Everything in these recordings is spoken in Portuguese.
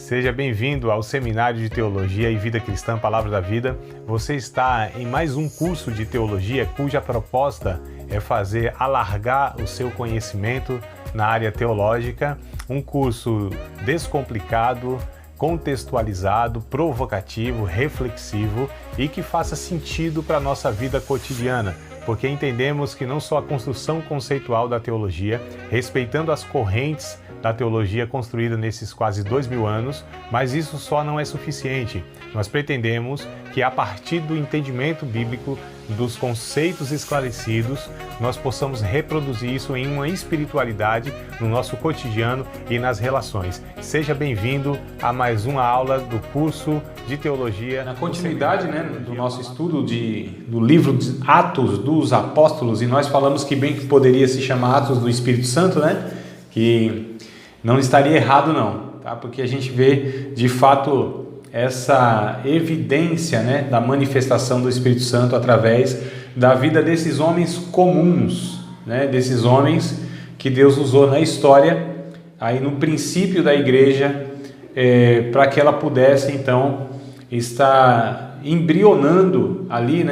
Seja bem-vindo ao Seminário de Teologia e Vida Cristã, Palavra da Vida. Você está em mais um curso de teologia cuja proposta é fazer alargar o seu conhecimento na área teológica. Um curso descomplicado, contextualizado, provocativo, reflexivo e que faça sentido para a nossa vida cotidiana, porque entendemos que não só a construção conceitual da teologia, respeitando as correntes da teologia construída nesses quase 2000 anos, mas isso só não é suficiente. Nós pretendemos que a partir do entendimento bíblico, dos conceitos esclarecidos, nós possamos reproduzir isso em uma espiritualidade no nosso cotidiano e nas relações. Seja bem-vindo a mais uma aula do curso de teologia. Na continuidade, do nosso estudo do livro de Atos dos Apóstolos, e nós falamos que bem que poderia se chamar Atos do Espírito Santo, que não estaria errado não, tá? Porque a gente vê de fato essa evidência da manifestação do Espírito Santo através da vida desses homens comuns, desses homens que Deus usou na história, aí no princípio da igreja, para que ela pudesse então estar embrionando ali,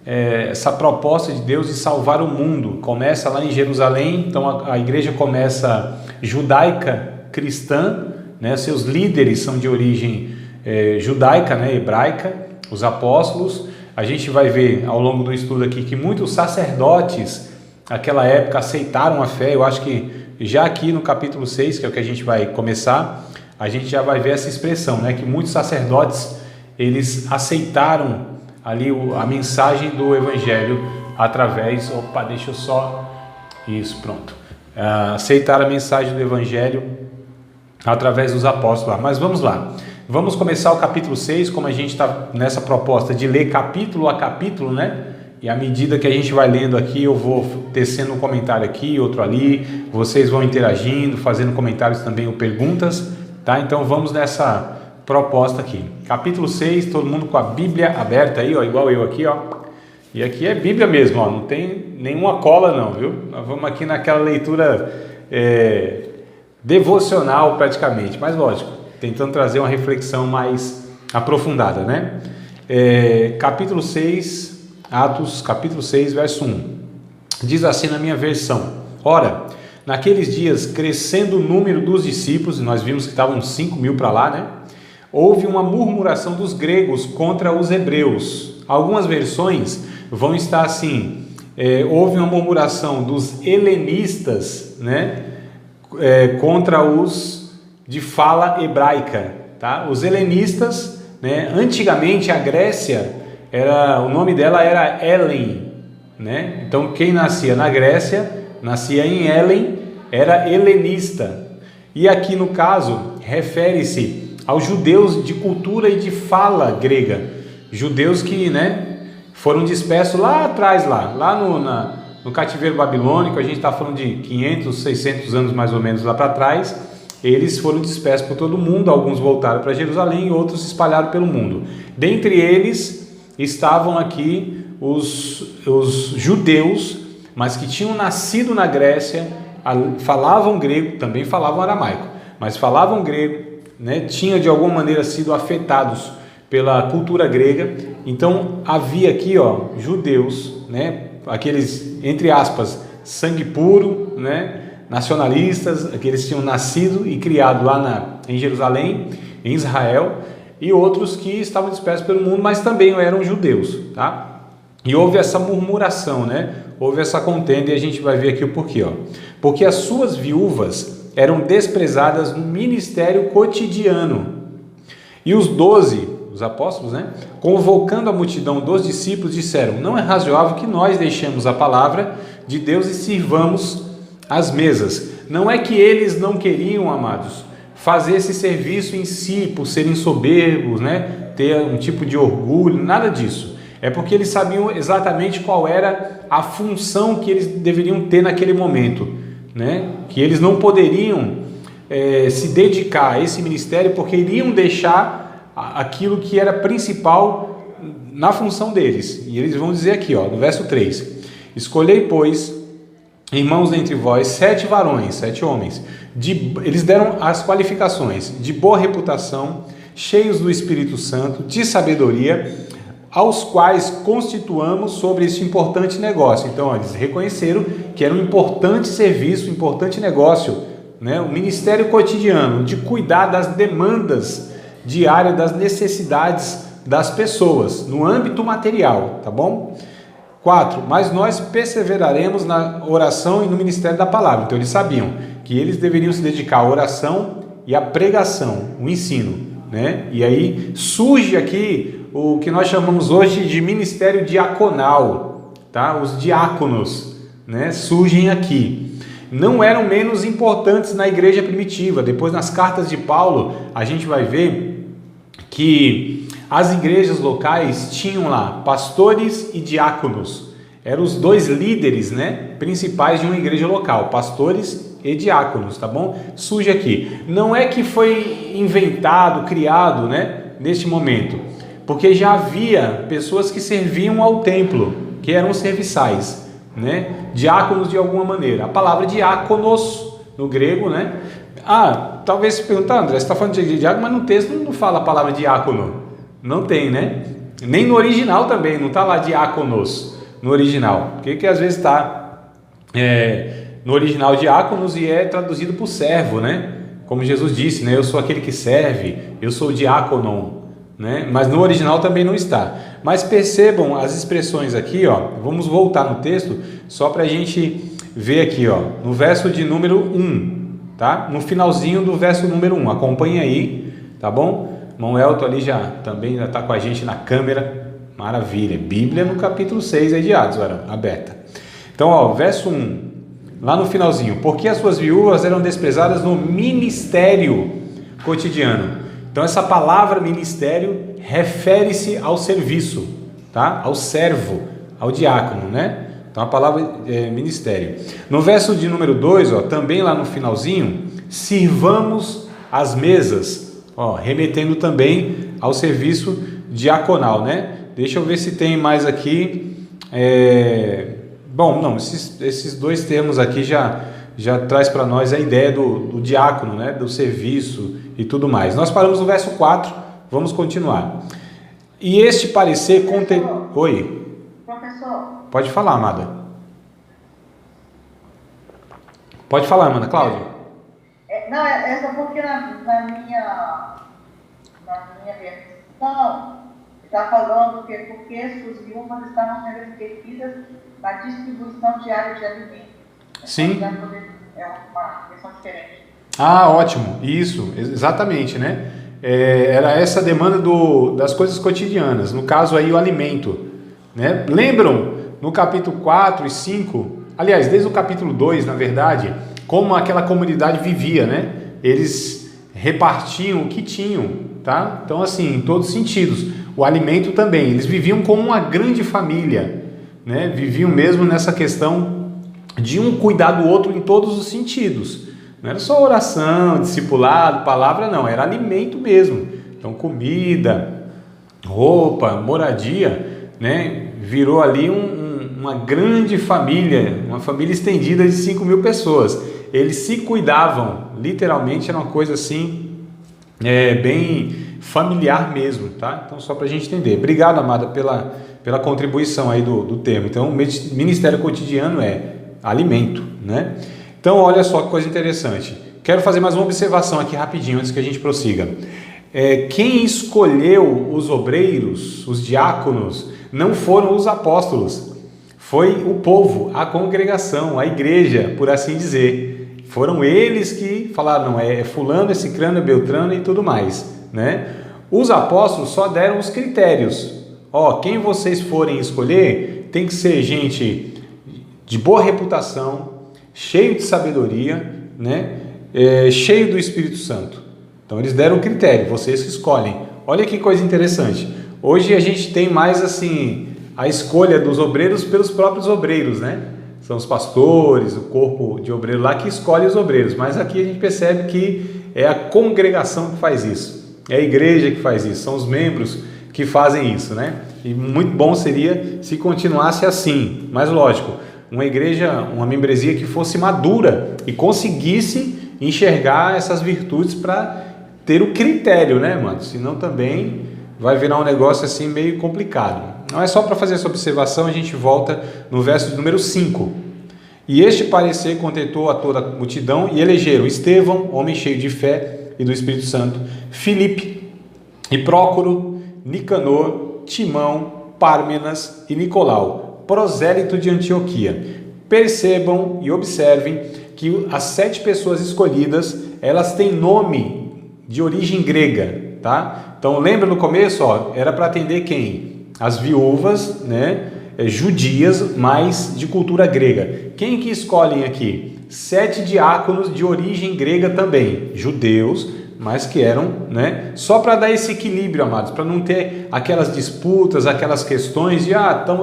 essa proposta de Deus de salvar o mundo. Começa lá em Jerusalém, então a igreja começa judaica cristã, seus líderes são de origem judaica, hebraica, os apóstolos. A gente vai ver ao longo do estudo aqui que muitos sacerdotes naquela época aceitaram a fé. Eu acho que já aqui no capítulo 6, que é o que a gente vai começar, a gente já vai ver essa expressão, que muitos sacerdotes eles aceitaram ali a mensagem do evangelho através, aceitaram a mensagem do evangelho através dos apóstolos. Mas vamos lá, vamos começar o capítulo 6, como a gente está nessa proposta de ler capítulo a capítulo, e à medida que a gente vai lendo aqui, eu vou tecendo um comentário aqui, outro ali, vocês vão interagindo, fazendo comentários também ou perguntas, tá? Então vamos nessa proposta aqui. Capítulo 6, todo mundo com a Bíblia aberta aí, igual eu aqui, E aqui é Bíblia mesmo, não tem nenhuma cola não, viu? Nós vamos aqui naquela leitura devocional praticamente, mas lógico, tentando trazer uma reflexão mais aprofundada, Capítulo 6, Atos, capítulo 6, verso 1. Diz assim na minha versão: Ora, naqueles dias, crescendo o número dos discípulos, e nós vimos que estavam 5.000 para lá, houve uma murmuração dos gregos contra os hebreus. Algumas versões vão estar assim: houve uma murmuração dos helenistas, contra os de fala hebraica, tá? Os helenistas, antigamente a Grécia o nome dela era Helen, Então quem nascia na Grécia, nascia em Helen, era helenista. E aqui no caso refere-se aos judeus de cultura e de fala grega, judeus que foram dispersos lá atrás, no cativeiro babilônico. A gente está falando de 500, 600 anos mais ou menos lá para trás. Eles foram dispersos por todo o mundo, alguns voltaram para Jerusalém e outros se espalharam pelo mundo. Dentre eles estavam aqui os judeus, mas que tinham nascido na Grécia, falavam grego, também falavam aramaico, mas falavam grego, tinham de alguma maneira sido afetados pela cultura grega. Então havia aqui judeus, aqueles, entre aspas, sangue puro, nacionalistas, aqueles que tinham nascido e criado lá em Jerusalém, em Israel, e outros que estavam dispersos pelo mundo, mas também eram judeus, tá? E houve essa murmuração, houve essa contenda, e a gente vai ver aqui o porquê, Porque as suas viúvas eram desprezadas no ministério cotidiano. E os 12, os apóstolos, convocando a multidão dos discípulos, disseram: Não é razoável que nós deixemos a palavra de Deus e sirvamos as mesas. Não é que eles não queriam, amados, fazer esse serviço em si, por serem soberbos, ter um tipo de orgulho, nada disso. É porque eles sabiam exatamente qual era a função que eles deveriam ter naquele momento, que eles não poderiam se dedicar a esse ministério, porque iriam deixar aquilo que era principal na função deles. E eles vão dizer aqui, no verso 3: Escolhei, pois, irmãos dentre vós 7 varões, 7 homens, eles deram as qualificações de boa reputação, cheios do Espírito Santo, de sabedoria, aos quais constituamos sobre este importante negócio. Então, ó, eles reconheceram que era um importante serviço, um importante negócio, né? O ministério cotidiano de cuidar das demandas diárias, das necessidades das pessoas, no âmbito material, tá bom? 4. Mas nós perseveraremos na oração e no ministério da palavra. Então, eles sabiam que eles deveriam se dedicar à oração e à pregação, o ensino, né? E aí surge aqui o que nós chamamos hoje de ministério diaconal, tá? Os diáconos, né, surgem aqui. Não eram menos importantes na igreja primitiva. Depois, nas cartas de Paulo, a gente vai ver que as igrejas locais tinham lá pastores e diáconos. Eram os 2 líderes, né, principais de uma igreja local, pastores e diáconos, tá bom? Surge aqui. Não é que foi inventado, criado, né, neste momento, porque já havia pessoas que serviam ao templo, que eram serviçais, né? Diáconos de alguma maneira. A palavra diáconos no grego, né? Talvez se perguntar, André, você está falando de diácono, mas no texto não fala a palavra diácono. Não tem, né? Nem no original também, não está lá diáconos no original. Porque que às vezes está no original diáconos e é traduzido por servo, né? Como Jesus disse, né? Eu sou aquele que serve, eu sou o diácono, né? Mas no original também não está. Mas percebam as expressões aqui, ó. Vamos voltar no texto só para a gente ver aqui, ó, no verso de número 1, tá? No finalzinho do verso número 1, acompanhe aí, tá bom? Irmão Elton ali também já está com a gente na câmera, maravilha. Bíblia no capítulo 6 aí de Atos, aberta. Então, ó, verso 1, lá no finalzinho, porque as suas viúvas eram desprezadas no ministério cotidiano. Então, essa palavra ministério refere-se ao serviço, tá? Ao servo, ao diácono, né? Então, a palavra é ministério. No verso de número 2, ó, também lá no finalzinho, sirvamos as mesas, ó, remetendo também ao serviço diaconal, né? Deixa eu ver se tem mais aqui. Bom, não, esses 2 termos aqui já traz para nós a ideia do diácono, né? Do serviço e tudo mais. Nós paramos no verso 4, vamos continuar. E este parecer contém... Oi? Professor. Pode falar, amada. Pode falar, amada. Cláudia. Não, essa porque na minha versão está falando que porque suas viúvas estavam sendo esquecidas na distribuição diária de alimentos. Sim. É uma versão diferente. Ótimo. Isso, exatamente, né? Era essa a demanda das coisas cotidianas. No caso aí, o alimento, né? Lembram no capítulo 4 e 5, aliás, desde o capítulo 2, na verdade, como aquela comunidade vivia, né? Eles repartiam o que tinham, tá? Então, assim, em todos os sentidos. O alimento também. Eles viviam como uma grande família, né? Viviam mesmo nessa questão de um cuidar do outro em todos os sentidos. Não era só oração, discipulado, palavra, não. Era alimento mesmo. Então, comida, roupa, moradia, né? Virou ali uma grande família, uma família estendida de 5.000 pessoas. Eles se cuidavam, literalmente era uma coisa assim, bem familiar mesmo, tá? Então, só para a gente entender. Obrigado, amada, pela contribuição aí do termo. Então, o ministério cotidiano é alimento, né? Então, olha só que coisa interessante. Quero fazer mais uma observação aqui rapidinho, antes que a gente prossiga. Quem escolheu os obreiros, os diáconos, não foram os apóstolos. Foi o povo, a congregação, a igreja, por assim dizer. Foram eles que falaram, não, é fulano, é cicrano, é beltrano e tudo mais, né? Os apóstolos só deram os critérios. Quem vocês forem escolher tem que ser gente de boa reputação, cheio de sabedoria, né? Cheio do Espírito Santo. Então eles deram um critério, vocês que escolhem. Olha que coisa interessante. Hoje a gente tem mais assim a escolha dos obreiros pelos próprios obreiros, né? São os pastores, o corpo de obreiro lá que escolhe os obreiros. Mas aqui a gente percebe que é a congregação que faz isso. É a igreja que faz isso, são os membros que fazem isso, né? E muito bom seria se continuasse assim. Mas lógico, uma igreja, uma membresia que fosse madura e conseguisse enxergar essas virtudes para ter o critério, né, mano? Senão também vai virar um negócio assim meio complicado. Não é só para fazer essa observação, a gente volta no verso número 5. E este parecer contentou a toda a multidão e elegeram Estevão, homem cheio de fé e do Espírito Santo, Filipe e Prócoro, Nicanor, Timão, Pármenas e Nicolau, prosélito de Antioquia. Percebam e observem que as 7 pessoas escolhidas, elas têm nome de origem grega, tá? Então lembra no começo, ó, era para atender quem? As viúvas, né? Judias, mas de cultura grega. Quem que escolhem aqui? 7 diáconos de origem grega também, judeus, mas que eram, né? Só para dar esse equilíbrio, amados, para não ter aquelas disputas, aquelas questões de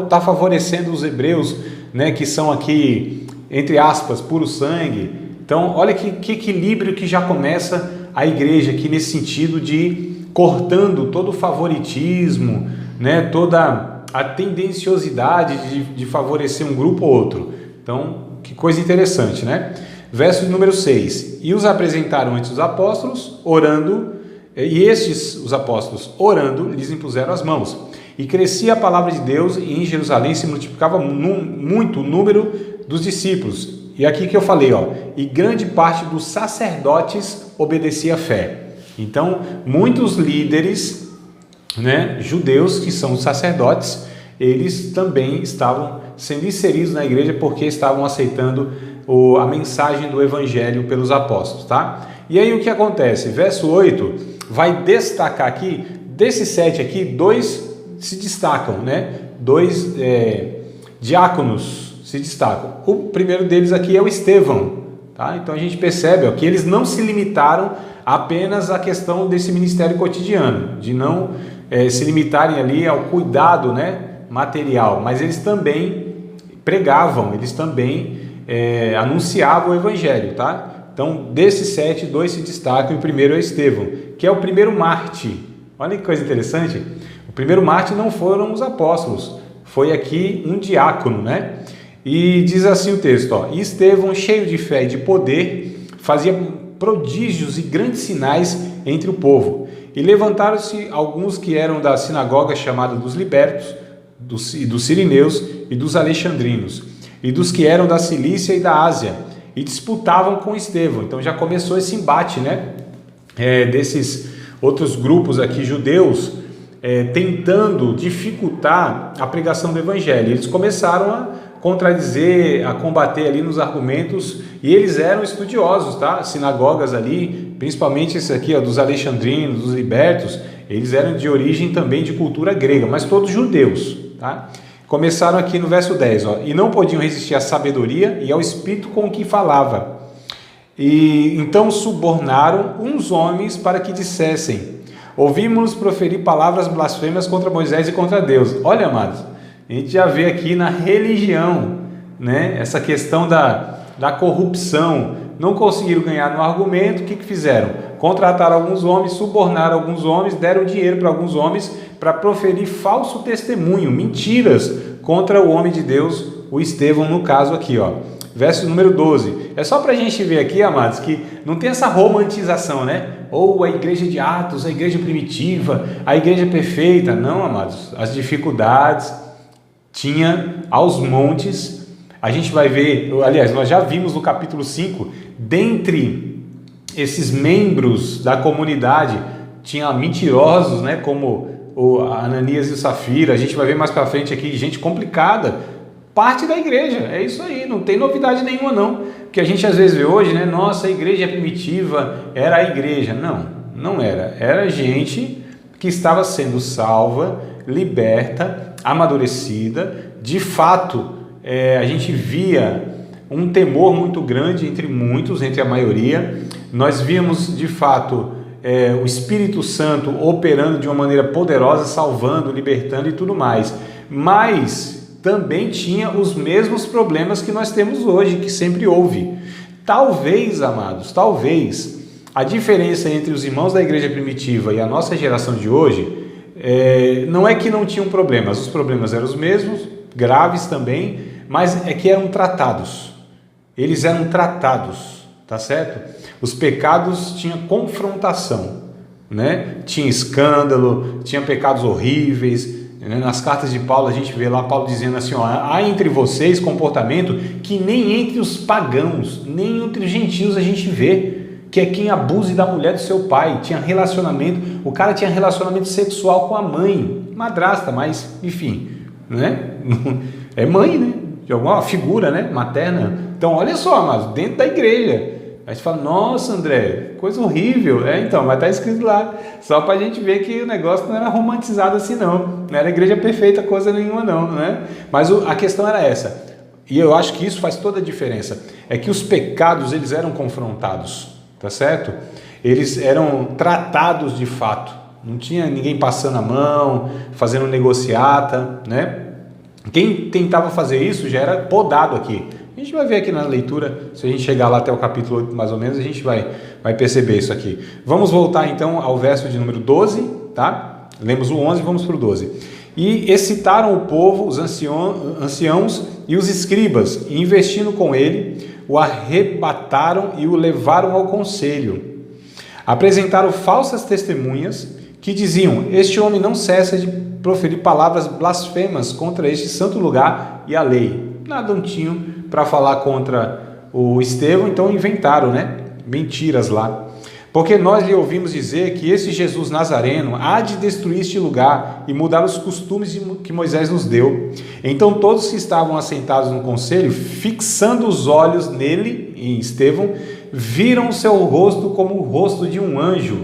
tá favorecendo os hebreus, né? Que são aqui, entre aspas, puro sangue. Então, olha que equilíbrio que já começa a igreja aqui nesse sentido de cortando todo o favoritismo, né? Toda a tendenciosidade de favorecer um grupo ou outro. Então, que coisa interessante, né? Verso número 6. E os apresentaram ante os apóstolos, orando, e estes, os apóstolos, orando, lhes impuseram as mãos. E crescia a palavra de Deus, e em Jerusalém se multiplicava muito o número dos discípulos. E aqui que eu falei, ó, e grande parte dos sacerdotes obedecia à fé. Então, muitos líderes, né, judeus, que são os sacerdotes, eles também estavam sendo inseridos na igreja porque estavam aceitando a mensagem do evangelho pelos apóstolos, tá? E aí o que acontece? Verso 8 vai destacar aqui, desses 7 aqui, 2 se destacam, né? 2 diáconos se destacam. O primeiro deles aqui é o Estevão, tá? Então a gente percebe, ó, que eles não se limitaram apenas à questão desse ministério cotidiano, de não se limitarem ali ao cuidado, né, material, mas eles também pregavam, eles também anunciavam o evangelho, tá? Então, desses 7, 2 se destacam, e o primeiro é Estevão, que é o primeiro mártir. Olha que coisa interessante, o primeiro mártir não foram os apóstolos, foi aqui um diácono, né? E diz assim o texto, ó, e Estevão, cheio de fé e de poder, fazia prodígios e grandes sinais entre o povo. E levantaram-se alguns que eram da sinagoga chamada dos libertos, dos sirineus e dos alexandrinos, e dos que eram da Cilícia e da Ásia, e disputavam com Estevão. Então já começou esse embate, né? Desses outros grupos aqui judeus, tentando dificultar a pregação do evangelho. Eles começaram a contradizer, a combater ali nos argumentos, e eles eram estudiosos, tá? Sinagogas ali, principalmente esse aqui, ó, dos alexandrinos, dos libertos, eles eram de origem também de cultura grega, mas todos judeus, tá? Começaram aqui no verso 10, ó, e não podiam resistir à sabedoria e ao espírito com que falava. E então subornaram uns homens para que dissessem: ouvimos proferir palavras blasfemas contra Moisés e contra Deus. Olha, amados, a gente já vê aqui na religião, né, essa questão da corrupção. Não conseguiram ganhar no argumento, o que fizeram? Contrataram alguns homens, subornaram alguns homens, deram dinheiro para alguns homens para proferir falso testemunho, mentiras contra o homem de Deus, o Estevão, no caso aqui, ó. Verso número 12. É só para a gente ver aqui, amados, que não tem essa romantização, né? Ou a igreja de Atos, a igreja primitiva, a igreja perfeita. Não, amados, as dificuldades tinha aos montes. A gente vai ver, aliás, nós já vimos no capítulo 5, dentre esses membros da comunidade, tinha mentirosos, né, como o Ananias e o Safira. A gente vai ver mais para frente aqui, gente complicada, parte da igreja, é isso aí, não tem novidade nenhuma não, que a gente às vezes vê hoje, né, nossa, a igreja primitiva era a igreja. Não era gente que estava sendo salva, liberta, amadurecida. De fato, a gente via um temor muito grande entre a maioria. Nós víamos de fato o Espírito Santo operando de uma maneira poderosa, salvando, libertando e tudo mais, mas também tinha os mesmos problemas que nós temos hoje, que sempre houve. Talvez, amados, a diferença entre os irmãos da igreja primitiva e a nossa geração de hoje não é que não tinham problemas, os problemas eram os mesmos, graves também, mas é que eram tratados. Eles eram tratados, tá certo? Os pecados tinham confrontação, né? Tinha escândalo, tinha pecados horríveis, né? Nas cartas de Paulo a gente vê lá Paulo dizendo assim, ó, há entre vocês comportamento que nem entre os pagãos, nem entre os gentios a gente vê, que é quem abuse da mulher do seu pai. Tinha relacionamento, o cara tinha relacionamento sexual com a mãe, madrasta, mas enfim, né? É mãe, né? De alguma figura, né? Materna. Então olha só, mas dentro da igreja. A gente fala, nossa, André, coisa horrível. Então, mas está escrito lá, só para a gente ver que o negócio não era romantizado assim não era igreja perfeita coisa nenhuma não, né? Mas a questão era essa, e eu acho que isso faz toda a diferença, é que os pecados, eles eram confrontados, tá certo? Eles eram tratados de fato, não tinha ninguém passando a mão, fazendo negociata, né? Quem tentava fazer isso já era podado aqui. A gente vai ver aqui na leitura, se a gente chegar lá até o capítulo 8 mais ou menos, a gente vai perceber isso aqui. Vamos voltar então ao verso de número 12, tá? Lemos o 11, vamos para o 12. E excitaram o povo, os anciãos e os escribas, e investindo com ele, o arrebataram e o levaram ao conselho. Apresentaram falsas testemunhas que diziam, este homem não cessa de proferir palavras blasfemas contra este santo lugar e a lei. Nada não tinham para falar contra o Estevão, então inventaram, né? Mentiras lá. Porque nós lhe ouvimos dizer que esse Jesus Nazareno há de destruir este lugar e mudar os costumes que Moisés nos deu. Então todos que estavam assentados no conselho, fixando os olhos nele, em Estevão, viram o seu rosto como o rosto de um anjo.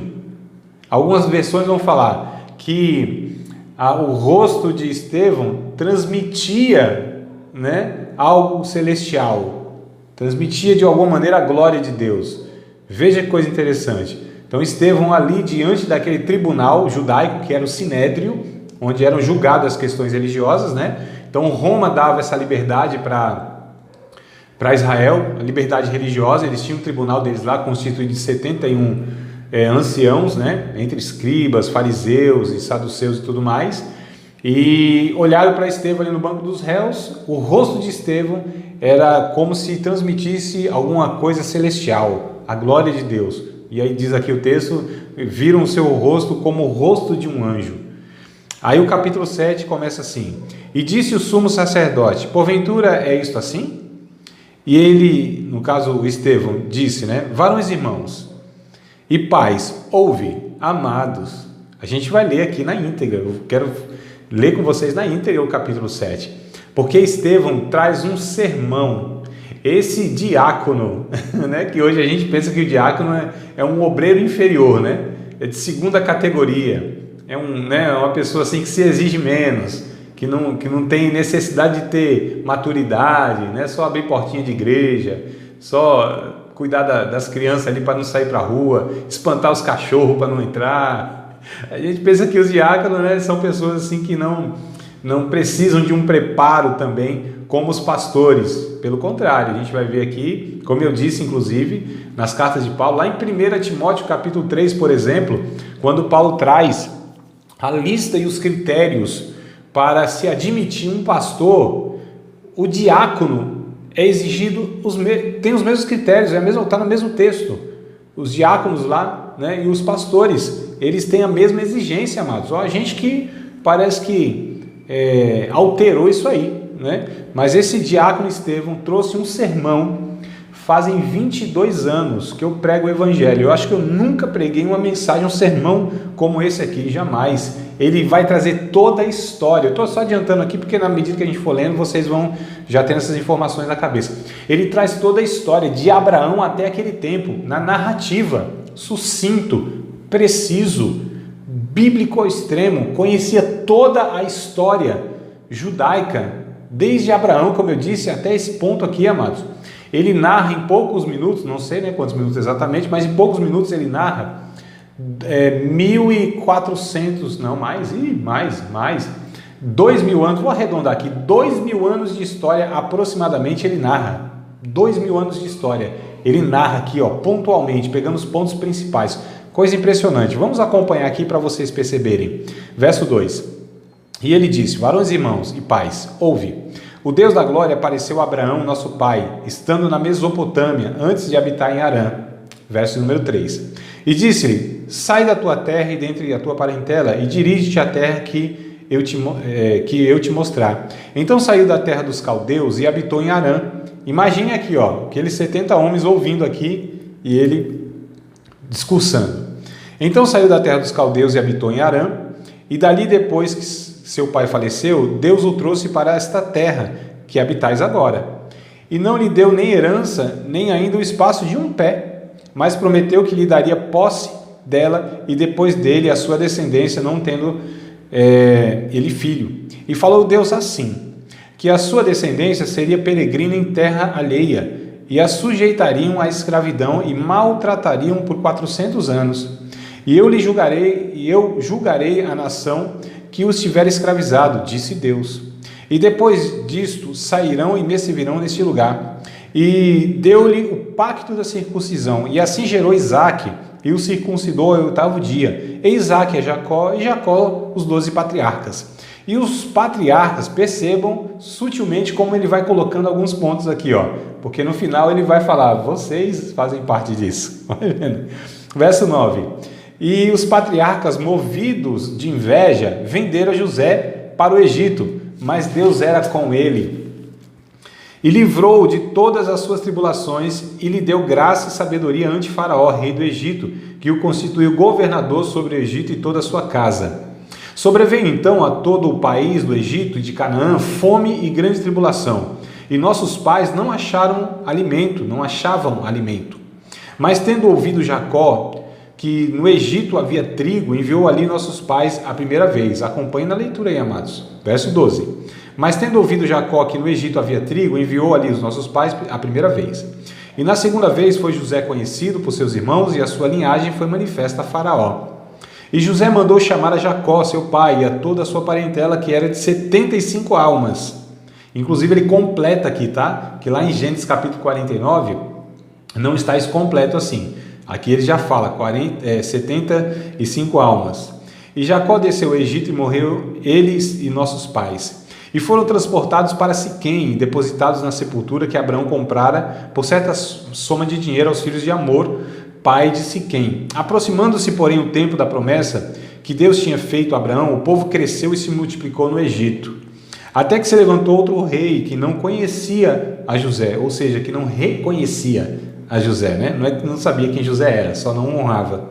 Algumas versões vão falar que o rosto de Estevão transmitia, né, algo celestial, transmitia de alguma maneira a glória de Deus. Veja que coisa interessante. Então Estevão ali diante daquele tribunal judaico que era o Sinédrio, onde eram julgadas as questões religiosas, né? Então Roma dava essa liberdade para Israel, a liberdade religiosa. Eles tinham um tribunal deles lá constituído de 71 anciãos, né? Entre escribas, fariseus e saduceus e tudo mais. E olharam para Estevão ali no banco dos réus, o rosto de Estevão era como se transmitisse alguma coisa celestial, a glória de Deus. E aí diz aqui o texto, viram o seu rosto como o rosto de um anjo. Aí o capítulo 7 começa assim, e disse o sumo sacerdote, porventura é isto assim? E ele, no caso o Estevão, disse, né, varões irmãos e pais, ouve, amados. A gente vai ler aqui na íntegra, eu quero ler com vocês na íntegra o capítulo 7, porque Estevão traz um sermão. Esse diácono, né, que hoje a gente pensa que o diácono é um obreiro inferior, né, é de segunda categoria, é uma pessoa assim que se exige menos, que não tem necessidade de ter maturidade, né, só abrir portinha de igreja, só cuidar das crianças ali para não sair para a rua, espantar os cachorros para não entrar. A gente pensa que os diáconos, né, são pessoas assim que não precisam de um preparo também como os pastores. Pelo contrário, a gente vai ver aqui, como eu disse inclusive nas cartas de Paulo, lá em 1 Timóteo capítulo 3, por exemplo, quando Paulo traz a lista e os critérios para se admitir um pastor, o diácono é exigido, tem os mesmos critérios, está no mesmo texto. Os diáconos lá, né, e os pastores, eles têm a mesma exigência, amados. A gente que parece que alterou isso aí, né? Mas esse diácono Estevão trouxe um sermão, fazem 22 anos que eu prego o evangelho. Eu acho que eu nunca preguei uma mensagem, um sermão como esse aqui, jamais. Ele vai trazer toda a história. Eu estou só adiantando aqui porque na medida que a gente for lendo, vocês vão já tendo essas informações na cabeça. Ele traz toda a história de Abraão até aquele tempo, na narrativa, sucinto, preciso, bíblico ao extremo, conhecia toda a história judaica, desde Abraão, como eu disse, até esse ponto aqui, amados. Ele narra em poucos minutos, não sei, né, quantos minutos exatamente, mas em poucos minutos ele narra 1.400, não, mais, 2.000 anos, vou arredondar aqui, 2.000 anos de história aproximadamente ele narra, 2.000 anos de história, ele narra aqui, ó, pontualmente, pegando os pontos principais, coisa impressionante. Vamos acompanhar aqui para vocês perceberem, verso 2, E ele disse: varões, irmãos e pais, ouve. O Deus da glória apareceu a Abraão, nosso pai, estando na Mesopotâmia, antes de habitar em Harã. Verso número 3. E disse-lhe: sai da tua terra e dentre a tua parentela, e dirige-te à terra que eu te mostrar. Então saiu da terra dos caldeus e habitou em Harã. Imagine aqui, aqueles 70 homens ouvindo aqui e ele discursando. Então saiu da terra dos caldeus e habitou em Harã, e dali, depois que seu pai faleceu, Deus o trouxe para esta terra que habitais agora. E não lhe deu nem herança, nem ainda o espaço de um pé, mas prometeu que lhe daria posse dela e depois dele a sua descendência, não tendo ele filho. E falou Deus assim, que a sua descendência seria peregrina em terra alheia, e a sujeitariam à escravidão e maltratariam por 400 anos. E eu julgarei a nação que os tiver escravizado, disse Deus. E depois disto sairão e me servirão neste lugar. E deu-lhe o pacto da circuncisão, e assim gerou Isaque, e o circuncidou ao 8º dia. E Isaque é Jacó, e Jacó os 12 patriarcas. E os patriarcas, percebam sutilmente como ele vai colocando alguns pontos aqui, porque no final ele vai falar, vocês fazem parte disso. Verso 9. E os patriarcas, movidos de inveja, venderam José para o Egito, mas Deus era com ele. E livrou-o de todas as suas tribulações, e lhe deu graça e sabedoria ante Faraó, rei do Egito, que o constituiu governador sobre o Egito e toda a sua casa. Sobreveio então a todo o país do Egito e de Canaã fome e grande tribulação, e nossos pais não achavam alimento. Mas tendo ouvido Jacó que no Egito havia trigo, enviou ali nossos pais a primeira vez. Acompanhe na leitura aí, amados. Verso 12. Mas tendo ouvido Jacó que no Egito havia trigo, enviou ali os nossos pais a primeira vez. E na segunda vez foi José conhecido por seus irmãos, e a sua linhagem foi manifesta a Faraó. E José mandou chamar a Jacó, seu pai, e a toda a sua parentela, que era de 75 almas. Inclusive ele completa aqui, tá? Que lá em Gênesis capítulo 49, não está isso completo assim. Aqui ele já fala 75 almas. E Jacó desceu ao Egito e morreu eles e nossos pais. E foram transportados para Siquém e depositados na sepultura que Abraão comprara por certa soma de dinheiro aos filhos de Amor, pai de Siquém. Aproximando-se, porém, o tempo da promessa que Deus tinha feito a Abraão, o povo cresceu e se multiplicou no Egito. Até que se levantou outro rei que não conhecia a José, ou seja, que não reconhecia a José, né? Não é que não sabia quem José era, só não honrava.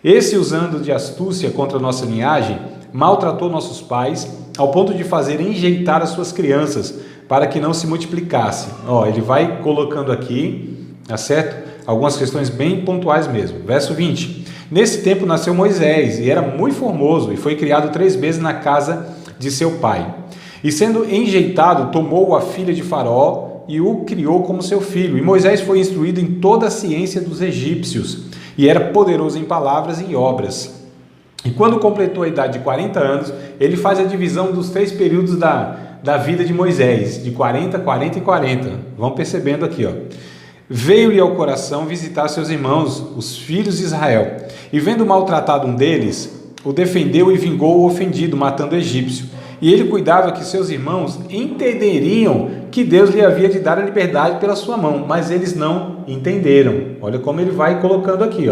Esse, usando de astúcia contra a nossa linhagem, maltratou nossos pais, ao ponto de fazer enjeitar as suas crianças, para que não se multiplicasse. Ele vai colocando aqui, tá certo? Algumas questões bem pontuais mesmo. Verso 20. Nesse tempo nasceu Moisés, e era muito formoso, e foi criado 3 vezes na casa de seu pai. E sendo enjeitado, tomou a filha de Faraó, e o criou como seu filho. E Moisés foi instruído em toda a ciência dos egípcios, e era poderoso em palavras e obras. E quando completou a idade de 40 anos, ele faz a divisão dos 3 períodos da vida de Moisés, de 40, 40 e 40. Vão percebendo aqui, Veio-lhe ao coração visitar seus irmãos, os filhos de Israel, e vendo maltratado um deles, o defendeu e vingou o ofendido, matando o egípcio. E ele cuidava que seus irmãos entenderiam que Deus lhe havia de dar a liberdade pela sua mão, mas eles não entenderam. Olha como ele vai colocando aqui,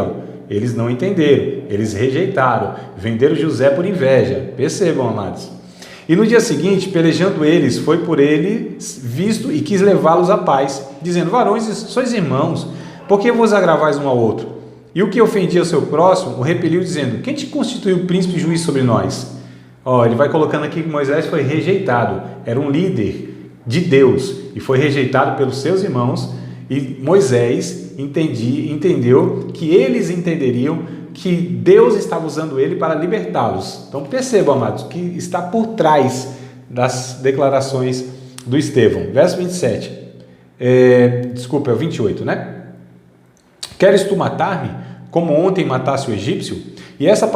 Eles não entenderam, eles rejeitaram, venderam José por inveja. Percebam, amados. E no dia seguinte, pelejando eles, foi por eles visto e quis levá-los à paz, dizendo: varões, sois irmãos, por que vos agravais um ao outro? E o que ofendia o seu próximo, o repeliu, dizendo: quem te constituiu príncipe e juiz sobre nós? Ele vai colocando aqui que Moisés foi rejeitado, era um líder de Deus, e foi rejeitado pelos seus irmãos, e Moisés entendeu que eles entenderiam que Deus estava usando ele para libertá-los. Então percebam, amados, que está por trás das declarações do Estevão. Verso 27. É o 28, né? Queres tu matar-me, como ontem matasse o egípcio? E a esta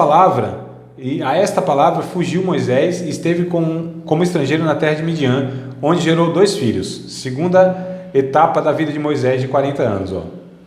palavra fugiu Moisés e esteve como estrangeiro na terra de Midian, onde gerou 2 filhos. Segunda etapa da vida de Moisés de 40 anos.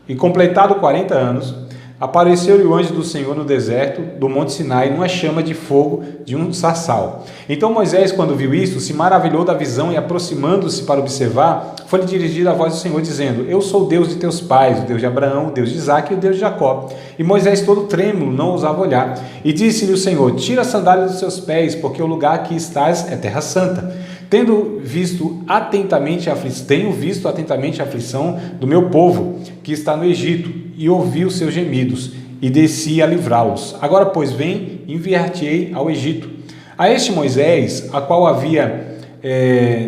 E completado 40 anos, Apareceu-lhe o anjo do Senhor no deserto do Monte Sinai, numa chama de fogo de um sarçal. Então Moisés, quando viu isto, se maravilhou da visão e, aproximando-se para observar, foi-lhe dirigida a voz do Senhor, dizendo: Eu sou o Deus de teus pais, o Deus de Abraão, o Deus de Isaque e o Deus de Jacó. E Moisés, todo trêmulo, não ousava olhar. E disse-lhe o Senhor: Tira a sandália dos seus pés, porque o lugar que estás é terra santa. Tenho visto atentamente a aflição do meu povo, que está no Egito, e ouvi os seus gemidos, e desci a livrá-los. Agora, pois, vem, enviar-te-ei ao Egito. A este Moisés, a qual havia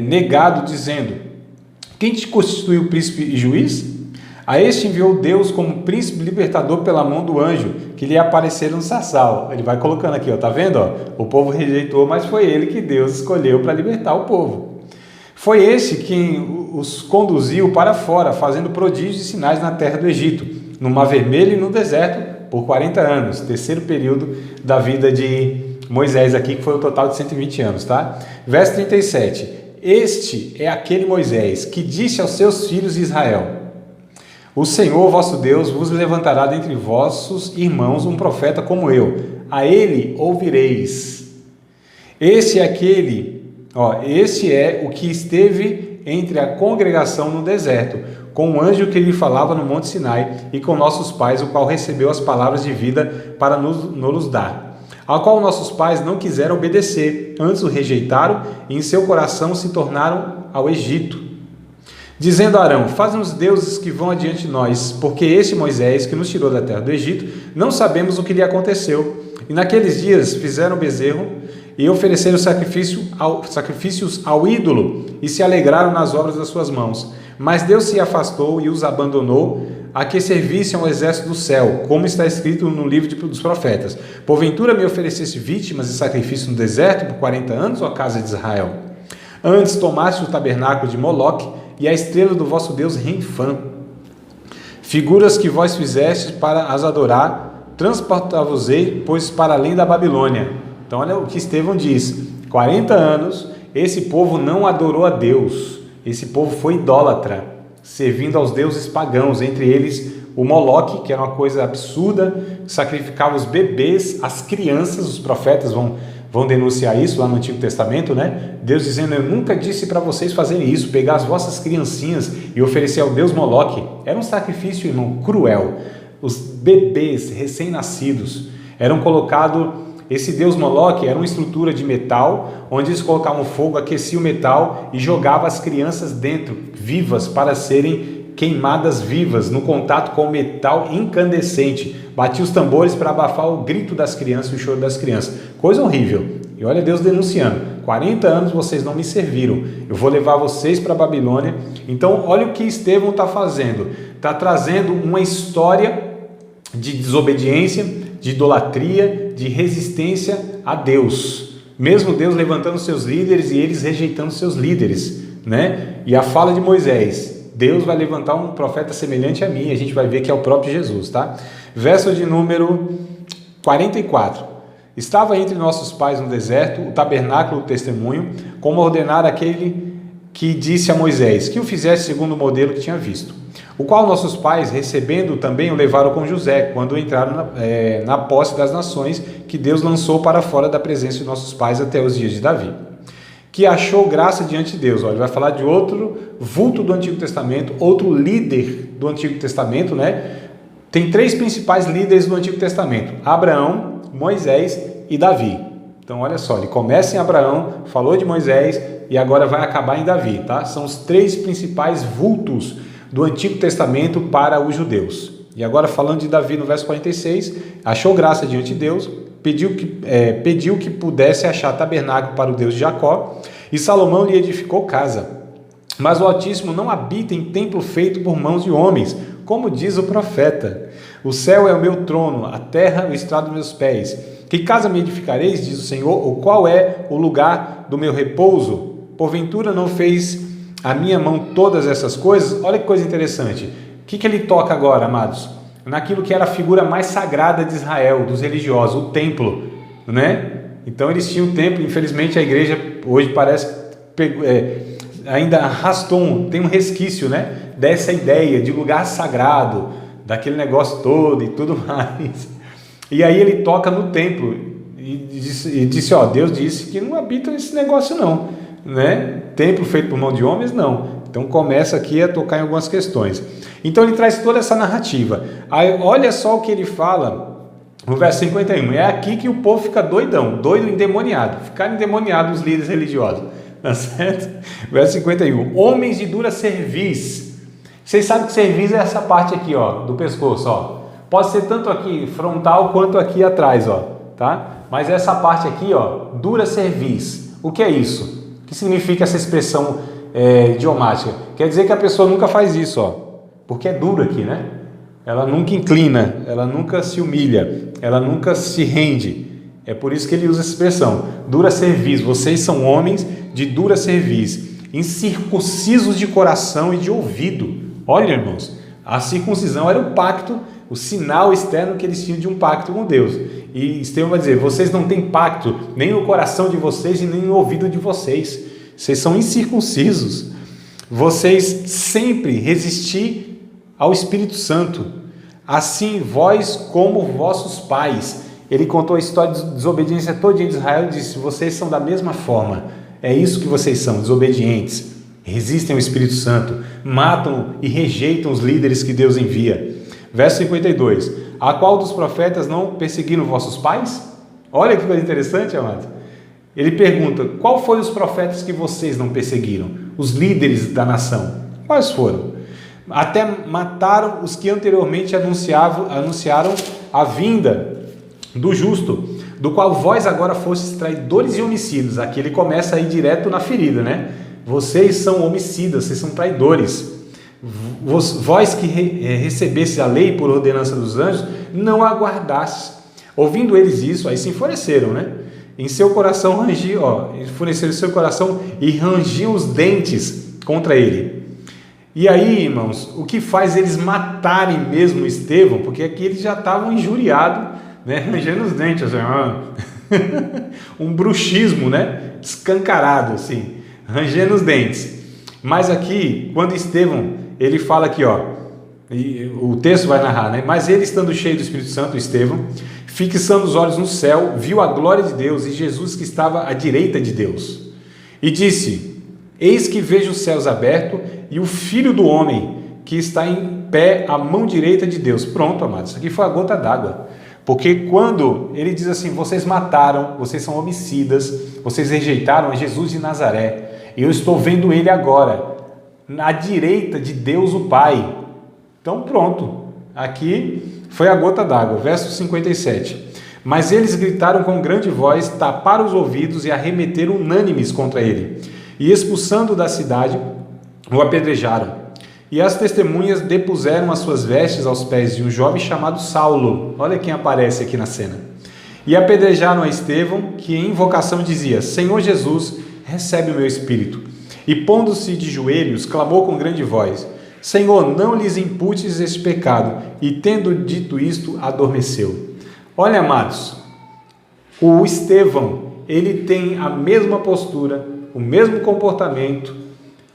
negado, dizendo: Quem te constituiu príncipe e juiz? A este enviou Deus como príncipe libertador pela mão do anjo, que lhe apareceu no sarçal. Ele vai colocando aqui, ó, tá vendo? Ó? O povo rejeitou, mas foi ele que Deus escolheu para libertar o povo. Foi este quem os conduziu para fora, fazendo prodígios e sinais na terra do Egito, no Mar Vermelho e no deserto, por 40 anos. Terceiro período da vida de Moisés aqui, que foi o total de 120 anos, tá? Verso 37. Este é aquele Moisés que disse aos seus filhos de Israel: O Senhor vosso Deus vos levantará dentre vossos irmãos um profeta como eu. A ele ouvireis. Esse é o que esteve entre a congregação no deserto, com o anjo que lhe falava no Monte Sinai, e com nossos pais, o qual recebeu as palavras de vida para nos dar, ao qual nossos pais não quiseram obedecer, antes o rejeitaram, e em seu coração se tornaram ao Egito. Dizendo a Arão: Faz-nos deuses que vão adiante de nós, porque esse Moisés, que nos tirou da terra do Egito, não sabemos o que lhe aconteceu. E naqueles dias fizeram bezerro e ofereceram sacrifícios ao ídolo, e se alegraram nas obras das suas mãos. Mas Deus se afastou e os abandonou, a que servissem ao exército do céu, como está escrito no livro dos profetas: Porventura me oferecesse vítimas e sacrifícios no deserto por 40 anos, ó casa de Israel? Antes tomaste o tabernáculo de Moloque e a estrela do vosso Deus Renfã, figuras que vós fizestes para as adorar, transportar-vos-ei, pois, para além da Babilônia. Então olha o que Estevão diz: 40 anos esse povo não adorou a Deus, esse povo foi idólatra, servindo aos deuses pagãos, entre eles o Moloque, que era uma coisa absurda, sacrificava os bebês, as crianças. Os profetas vão denunciar isso lá no Antigo Testamento, né? Deus dizendo: eu nunca disse para vocês fazerem isso, pegar as vossas criancinhas e oferecer ao Deus Moloque. Era um sacrifício, irmão, cruel. Os bebês recém-nascidos eram colocados. Esse Deus Moloque era uma estrutura de metal, onde eles colocavam fogo, aqueciam o metal e jogavam as crianças dentro, vivas, para serem queimadas vivas, no contato com o metal incandescente. Batia os tambores para abafar o grito das crianças, o choro das crianças. Coisa horrível. E olha Deus denunciando: 40 anos vocês não me serviram, eu vou levar vocês para a Babilônia. Então olha o que Estevão está fazendo. Está trazendo uma história de desobediência, de idolatria, de resistência a Deus. Mesmo Deus levantando seus líderes e eles rejeitando seus líderes, né? E a fala de Moisés: Deus vai levantar um profeta semelhante a mim. A gente vai ver que é o próprio Jesus, tá? Verso de número 44. Estava entre nossos pais no deserto o tabernáculo do testemunho, como ordenar aquele que disse a Moisés, que o fizesse segundo o modelo que tinha visto, o qual nossos pais, recebendo também, o levaram com José, quando entraram na posse das nações, que Deus lançou para fora da presença de nossos pais até os dias de Davi, que achou graça diante de Deus. Olha, ele vai falar de outro vulto do Antigo Testamento, outro líder do Antigo Testamento, né? Tem 3 principais líderes do Antigo Testamento: Abraão, Moisés e Davi. Então olha só, ele começa em Abraão, falou de Moisés e agora vai acabar em Davi, tá? São os 3 principais vultos do Antigo Testamento para os judeus. E agora falando de Davi no verso 46, achou graça diante de Deus, pediu que pudesse achar tabernáculo para o Deus de Jacó, e Salomão lhe edificou casa. Mas o Altíssimo não habita em templo feito por mãos de homens, como diz o profeta: o céu é o meu trono, a terra o estrado dos meus pés. Que casa me edificareis, diz o Senhor, ou qual é o lugar do meu repouso? Porventura não fez a minha mão todas essas coisas? Olha que coisa interessante. O que ele toca agora, amados? Naquilo que era a figura mais sagrada de Israel, dos religiosos, o templo, né? Então eles tinham o templo. Infelizmente a igreja hoje parece ainda arrastou, tem um resquício, né, dessa ideia de lugar sagrado, daquele negócio todo e tudo mais. E aí ele toca no templo e disse, ó, Deus disse que não habita esse negócio não, né? Templo feito por mão de homens, não. Então começa aqui a tocar em algumas questões. Então ele traz toda essa narrativa. Aí olha só o que ele fala no verso 51. É aqui que o povo fica doidão, doido, endemoniado. Ficaram endemoniados os líderes religiosos. Tá certo? Verso 51. Homens de dura cerviz. Vocês sabem que cerviz é essa parte aqui, ó, do pescoço, ó. Pode ser tanto aqui frontal quanto aqui atrás, ó, tá? Mas essa parte aqui, ó, dura cerviz. O que é isso? O que significa essa expressão idiomática? Quer dizer que a pessoa nunca faz isso, ó, porque é duro aqui, né? Ela nunca inclina, ela nunca se humilha, ela nunca se rende. É por isso que ele usa essa expressão, dura cerviz. Vocês são homens de dura cerviz, incircuncisos de coração e de ouvido. Olha, irmãos, a circuncisão era o pacto, o sinal externo que eles tinham de um pacto com Deus. E Estevão vai dizer, vocês não têm pacto nem no coração de vocês e nem no ouvido de vocês. Vocês são incircuncisos. Vocês sempre resisti ao Espírito Santo. Assim vós como vossos pais. Ele contou a história de desobediência todinha de Israel e disse, vocês são da mesma forma. É isso que vocês são, desobedientes. Resistem ao Espírito Santo. Matam e rejeitam os líderes que Deus envia. Verso 52. A qual dos profetas não perseguiram vossos pais? Olha que coisa interessante, amado. Ele pergunta, qual foram os profetas que vocês não perseguiram? Os líderes da nação. Quais foram? Até mataram os que anteriormente anunciaram a vinda do justo, do qual vós agora fostes traidores e homicidas. Aqui ele começa a ir direto na ferida, né? Vocês são homicidas, vocês são traidores. Vós que recebestes a lei por ordenança dos anjos, não a guardastes. Ouvindo eles isso, aí se enfureceram, né? Em seu coração enfureceram seu coração e rangiam os dentes contra ele. E aí, irmãos, o que faz eles matarem mesmo Estevão? Porque aqui eles já estavam injuriados, né? Rangendo os dentes, assim, um bruxismo, né? Escancarado, assim, rangendo os dentes. Mas aqui, quando Estevão, ele fala aqui, ó, e o texto vai narrar, né? Mas ele, estando cheio do Espírito Santo, Estevão, fixando os olhos no céu, viu a glória de Deus e Jesus que estava à direita de Deus. E disse, eis que vejo os céus abertos e o Filho do Homem que está em pé à mão direita de Deus. Pronto, amados, isso aqui foi a gota d'água. Porque quando ele diz assim, vocês mataram, vocês são homicidas, vocês rejeitaram a Jesus de Nazaré, e eu estou vendo ele agora, na direita de Deus o Pai. Então pronto, aqui foi a gota d'água. Verso 57. Mas eles gritaram com grande voz, taparam os ouvidos e arremeteram unânimes contra ele. E expulsando da cidade, o apedrejaram. E as testemunhas depuseram as suas vestes aos pés de um jovem chamado Saulo. Olha quem aparece aqui na cena. E apedrejaram a Estevão, que em invocação dizia, Senhor Jesus, recebe o meu espírito. E pondo-se de joelhos, clamou com grande voz, Senhor, não lhes imputes este pecado. E tendo dito isto, adormeceu. Olha, amados, o Estevão, ele tem a mesma postura, o mesmo comportamento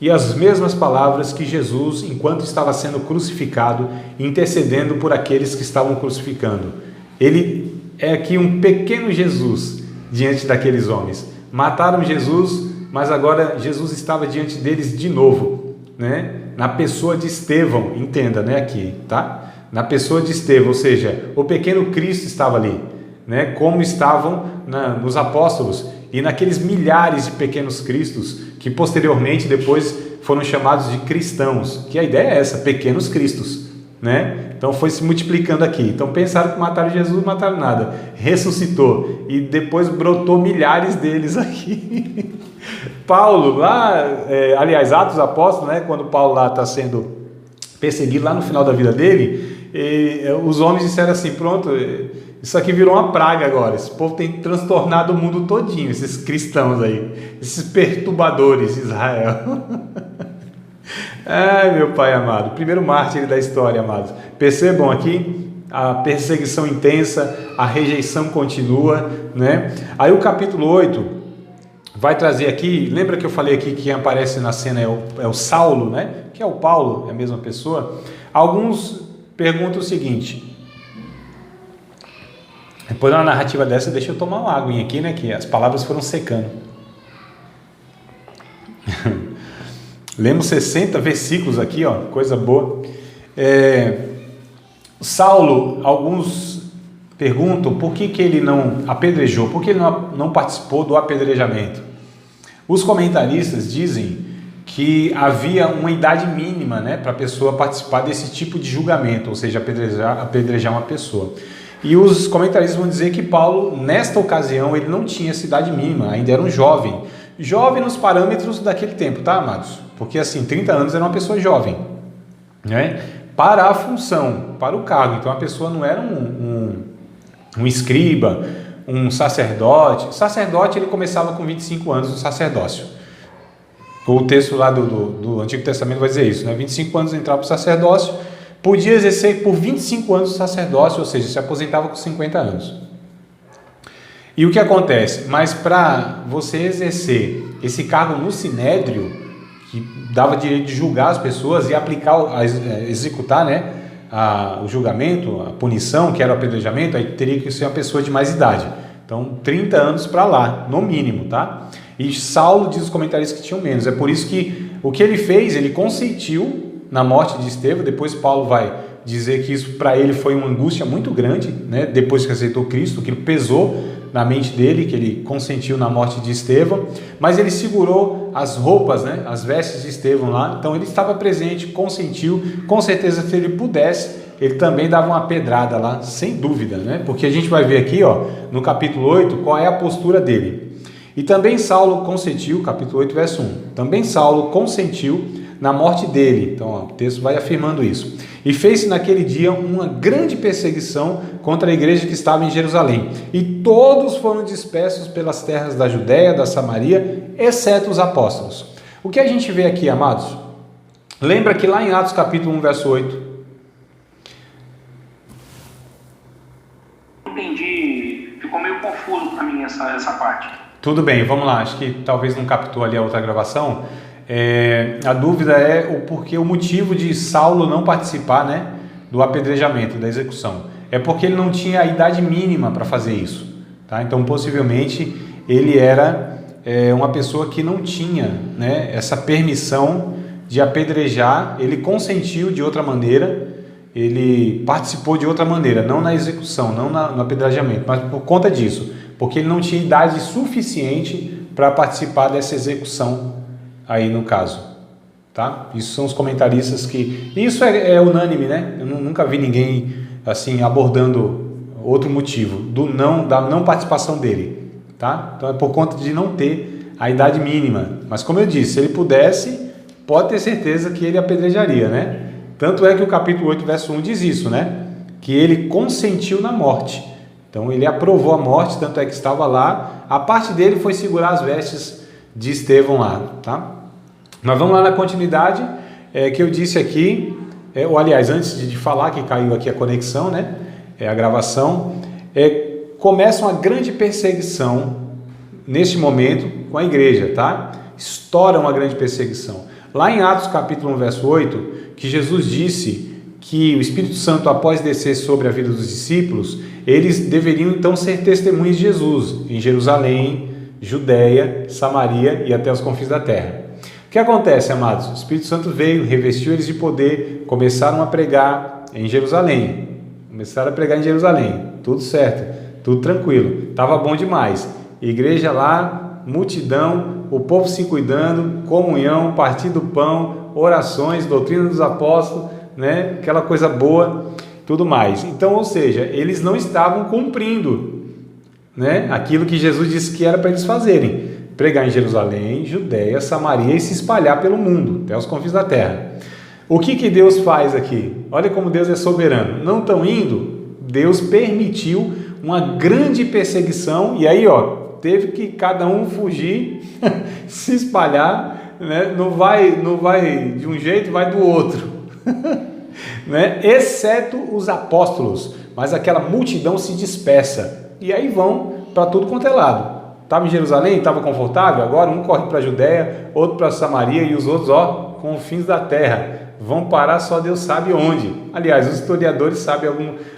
e as mesmas palavras que Jesus, enquanto estava sendo crucificado, intercedendo por aqueles que estavam crucificando. Ele é aqui um pequeno Jesus diante daqueles homens. Mataram Jesus, mas agora Jesus estava diante deles de novo, né? Na pessoa de Estevão, entenda, né? Aqui, tá? Na pessoa de Estevão, ou seja, o pequeno Cristo estava ali, né? Como estavam nos apóstolos e naqueles milhares de pequenos cristos que posteriormente depois foram chamados de cristãos, que a ideia é essa, pequenos cristos, né? Então foi se multiplicando aqui. Então pensaram que mataram Jesus, não mataram nada, ressuscitou e depois brotou milhares deles aqui. Paulo lá, aliás, Atos dos Apóstolos, né? Quando Paulo lá está sendo perseguido lá no final da vida dele, os homens disseram assim, pronto, isso aqui virou uma praga agora, esse povo tem transtornado o mundo todinho, esses cristãos aí, esses perturbadores de Israel. Ai, meu Pai amado, primeiro mártir da história, amados. Percebam aqui a perseguição intensa, a rejeição continua, né? Aí o capítulo 8 vai trazer aqui, lembra que eu falei aqui que quem aparece na cena é o Saulo, né? Que é o Paulo, é a mesma pessoa. Alguns pergunta o seguinte. Depois de uma narrativa dessa, deixa eu tomar uma aguinha aqui, né? Que as palavras foram secando. Lemos 60 versículos aqui, ó, coisa boa. Saulo, alguns perguntam por que ele não apedrejou, por que ele não participou do apedrejamento. Os comentaristas dizem que havia uma idade mínima, né, para a pessoa participar desse tipo de julgamento, ou seja, apedrejar uma pessoa. E os comentaristas vão dizer que Paulo, nesta ocasião, ele não tinha essa idade mínima, ainda era um jovem. Jovem nos parâmetros daquele tempo, tá, amados? Porque assim, 30 anos era uma pessoa jovem, né? Para a função, para o cargo. Então a pessoa não era um escriba, um sacerdote. Sacerdote, ele começava com 25 anos no sacerdócio. O texto lá do Antigo Testamento vai dizer isso, né? 25 anos entrava para o sacerdócio, podia exercer por 25 anos o sacerdócio, ou seja, se aposentava com 50 anos. E o que acontece? Mas para você exercer esse cargo no Sinédrio, que dava direito de julgar as pessoas e aplicar, executar, né, o julgamento, a punição, que era o apedrejamento, aí teria que ser uma pessoa de mais idade. Então, 30 anos para lá, no mínimo, tá? E Saulo diz os comentaristas que tinham menos. É por isso que o que ele fez, ele consentiu na morte de Estevão. Depois Paulo vai dizer que isso para ele foi uma angústia muito grande, né? Depois que aceitou Cristo, que pesou na mente dele, que ele consentiu na morte de Estevão, mas ele segurou as roupas, né, as vestes de Estevão lá, então ele estava presente, consentiu, com certeza se ele pudesse, ele também dava uma pedrada lá, sem dúvida, né, porque a gente vai ver aqui, ó, no capítulo 8, qual é a postura dele. E também Saulo consentiu, capítulo 8, verso 1, também Saulo consentiu na morte dele, então ó, o texto vai afirmando isso. E fez-se naquele dia uma grande perseguição contra a igreja que estava em Jerusalém. E todos foram dispersos pelas terras da Judéia, da Samaria, exceto os apóstolos. O que a gente vê aqui, amados? Lembra que lá em Atos capítulo 1, verso 8. Entendi, ficou meio confuso para mim essa parte. Tudo bem, vamos lá. Acho que talvez não captou ali a outra gravação. A dúvida é o motivo de Saulo não participar, né, do apedrejamento, da execução. É porque ele não tinha a idade mínima para fazer isso, tá? Então possivelmente ele era uma pessoa que não tinha, né, essa permissão de apedrejar. Ele consentiu de outra maneira, ele participou de outra maneira, não na execução, não no apedrejamento, mas por conta disso, porque ele não tinha idade suficiente para participar dessa execução aí no caso, tá? Isso são os comentaristas que... Isso é unânime, né? Eu nunca vi ninguém assim abordando outro motivo da não participação dele, tá? Então é por conta de não ter a idade mínima. Mas como eu disse, se ele pudesse, pode ter certeza que ele apedrejaria, né? Tanto é que o capítulo 8, verso 1 diz isso, né? Que ele consentiu na morte. Então ele aprovou a morte, tanto é que estava lá. A parte dele foi segurar as vestes de Estevão lá, tá? Mas vamos lá na continuidade que eu disse aqui, ou aliás, antes de falar que caiu aqui a conexão, né? A gravação, começa uma grande perseguição neste momento com a igreja, tá? Estoura uma grande perseguição. Lá em Atos capítulo 1, verso 8, que Jesus disse que o Espírito Santo, após descer sobre a vida dos discípulos, eles deveriam então ser testemunhas de Jesus em Jerusalém, Judéia, Samaria e até os confins da terra. O que acontece, amados? O Espírito Santo veio, revestiu eles de poder, começaram a pregar em Jerusalém. Tudo certo, tudo tranquilo, estava bom demais. Igreja lá, multidão, o povo se cuidando, comunhão, partir do pão, orações, doutrina dos apóstolos, né? Aquela coisa boa, tudo mais. Então, ou seja, eles não estavam cumprindo, né, aquilo que Jesus disse que era para eles fazerem: pregar em Jerusalém, Judéia, Samaria e se espalhar pelo mundo, até os confins da terra. O que Deus faz aqui? Olha como Deus é soberano. Não estão indo, Deus permitiu uma grande perseguição, e aí, ó, teve que cada um fugir, se espalhar, né? Não vai de um jeito, vai do outro, né? Exceto os apóstolos, mas aquela multidão se dispersa, e aí vão para tudo quanto é lado. Estava em Jerusalém, estava confortável, agora um corre para a Judéia, outro para Samaria, e os outros, ó, confins da terra, vão parar só Deus sabe onde. Aliás, os historiadores sabem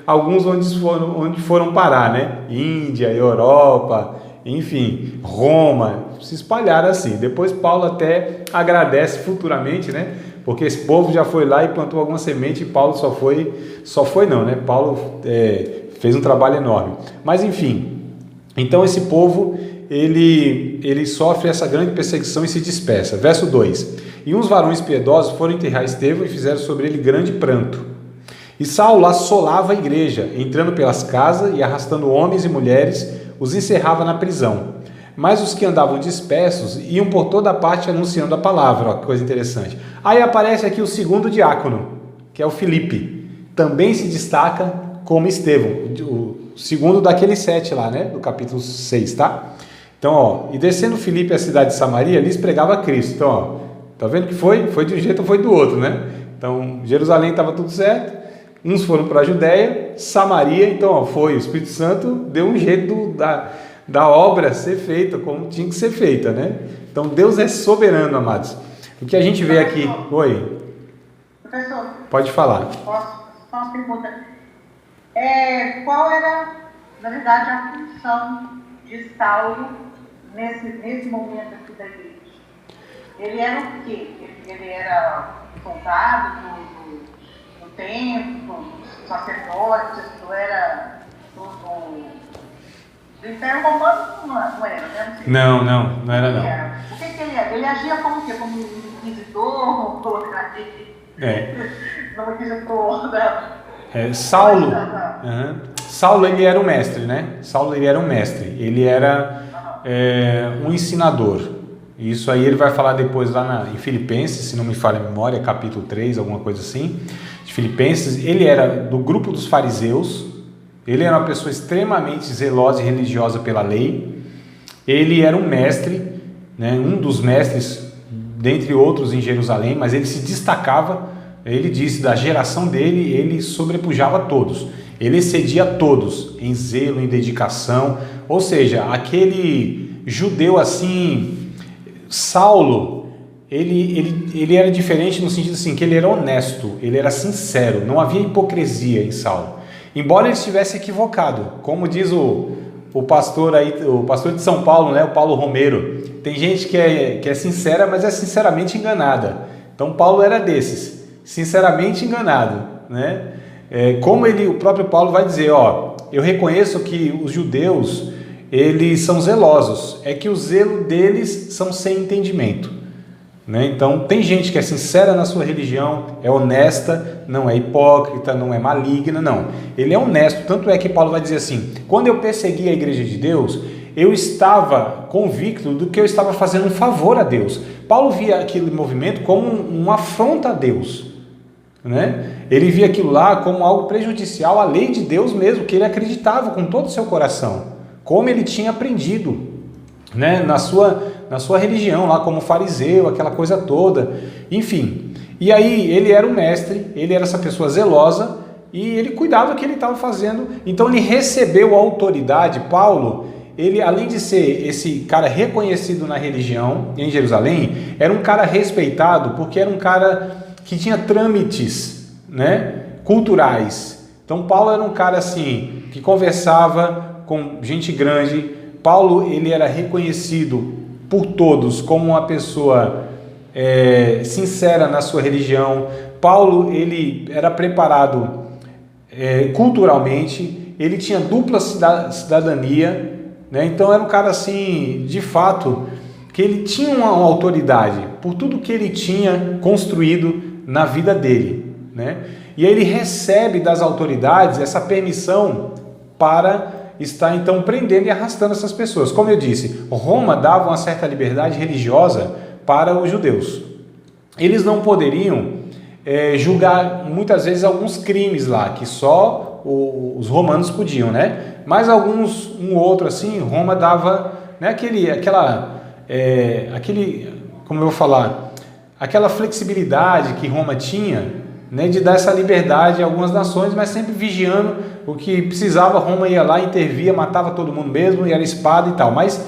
alguns onde foram parar, né? Índia, Europa, enfim, Roma, se espalharam assim. Depois Paulo até agradece futuramente, né? Porque esse povo já foi lá e plantou alguma semente e Paulo só foi não, né? Paulo fez um trabalho enorme. Mas enfim, então esse povo, ele sofre essa grande perseguição e se dispersa. Verso 2: E uns varões piedosos foram enterrar Estevão e fizeram sobre ele grande pranto. E Saulo assolava a igreja, entrando pelas casas e arrastando homens e mulheres, os encerrava na prisão. Mas os que andavam dispersos iam por toda parte anunciando a palavra. Ó, que coisa interessante. Aí aparece aqui o segundo diácono, que é o Filipe. Também se destaca como Estevão, o segundo daqueles 7 lá, né? Do capítulo 6, tá? Então, ó, e descendo Filipe à cidade de Samaria, lhes pregava Cristo. Então, ó, tá vendo que foi de um jeito ou foi do outro, né? Então, Jerusalém estava tudo certo, uns foram para a Judéia, Samaria, então, ó, o Espírito Santo deu um jeito da obra ser feita como tinha que ser feita, né? Então, Deus é soberano, amados. O que a gente vê aqui... Oi? Professor, pode falar. Posso só uma pergunta? Qual era, na verdade, a função de Saulo nesse momento aqui da igreja? Ele era o quê? Ele era soldado do templo, do sacerdote, era do Império Romano? Não era, né? Não era não. O que ele era? Ele agia como o quê? Como inquisidor? Não inquisidor Saulo, Saulo ele era um mestre, né? Saulo ele era um mestre, ele era um ensinador. Isso aí ele vai falar depois lá em Filipenses, se não me falha a memória, capítulo 3, alguma coisa assim, de Filipenses. Ele era do grupo dos fariseus, ele era uma pessoa extremamente zelosa e religiosa pela lei, ele era um mestre, né? Um dos mestres, dentre outros em Jerusalém, mas ele se destacava. Ele disse, da geração dele, ele sobrepujava todos, ele excedia todos em zelo, em dedicação, ou seja, aquele judeu assim, Saulo, ele era diferente no sentido assim, que ele era honesto, ele era sincero, não havia hipocrisia em Saulo, embora ele estivesse equivocado, como diz o pastor aí, o pastor de São Paulo, né, o Paulo Romero, tem gente que é sincera, mas é sinceramente enganada. Então Paulo era desses, sinceramente enganado, né? Como o próprio Paulo vai dizer, ó, eu reconheço que os judeus, eles são zelosos, é que o zelo deles são sem entendimento, né? Então tem gente que é sincera na sua religião, é honesta, não é hipócrita, não é maligna, não, ele é honesto, tanto é que Paulo vai dizer assim, quando eu persegui a igreja de Deus, eu estava convicto do que eu estava fazendo um favor a Deus. Paulo via aquele movimento como uma afronta a Deus, né? Ele via aquilo lá como algo prejudicial à lei de Deus mesmo, que ele acreditava com todo o seu coração, como ele tinha aprendido, né? na sua religião, lá como fariseu, aquela coisa toda, enfim. E aí ele era o mestre, ele era essa pessoa zelosa e ele cuidava do que ele estava fazendo, então ele recebeu a autoridade. Paulo, ele, além de ser esse cara reconhecido na religião em Jerusalém, era um cara respeitado porque era um cara que tinha trâmites, né, culturais. Então Paulo era um cara assim, que conversava com gente grande. Paulo, ele era reconhecido por todos como uma pessoa sincera na sua religião. Paulo, ele era preparado culturalmente, ele tinha dupla cidadania, né? Então era um cara assim, de fato, que ele tinha uma autoridade por tudo que ele tinha construído na vida dele, né? E aí ele recebe das autoridades essa permissão para estar então prendendo e arrastando essas pessoas. Como eu disse, Roma dava uma certa liberdade religiosa para os judeus. Eles não poderiam julgar muitas vezes alguns crimes lá, que só os romanos podiam, né? Mas alguns, um outro assim, Roma dava, né, como eu vou falar, aquela flexibilidade que Roma tinha, né, de dar essa liberdade a algumas nações, mas sempre vigiando o que precisava. Roma ia lá, intervia, matava todo mundo mesmo, e era espada e tal. Mas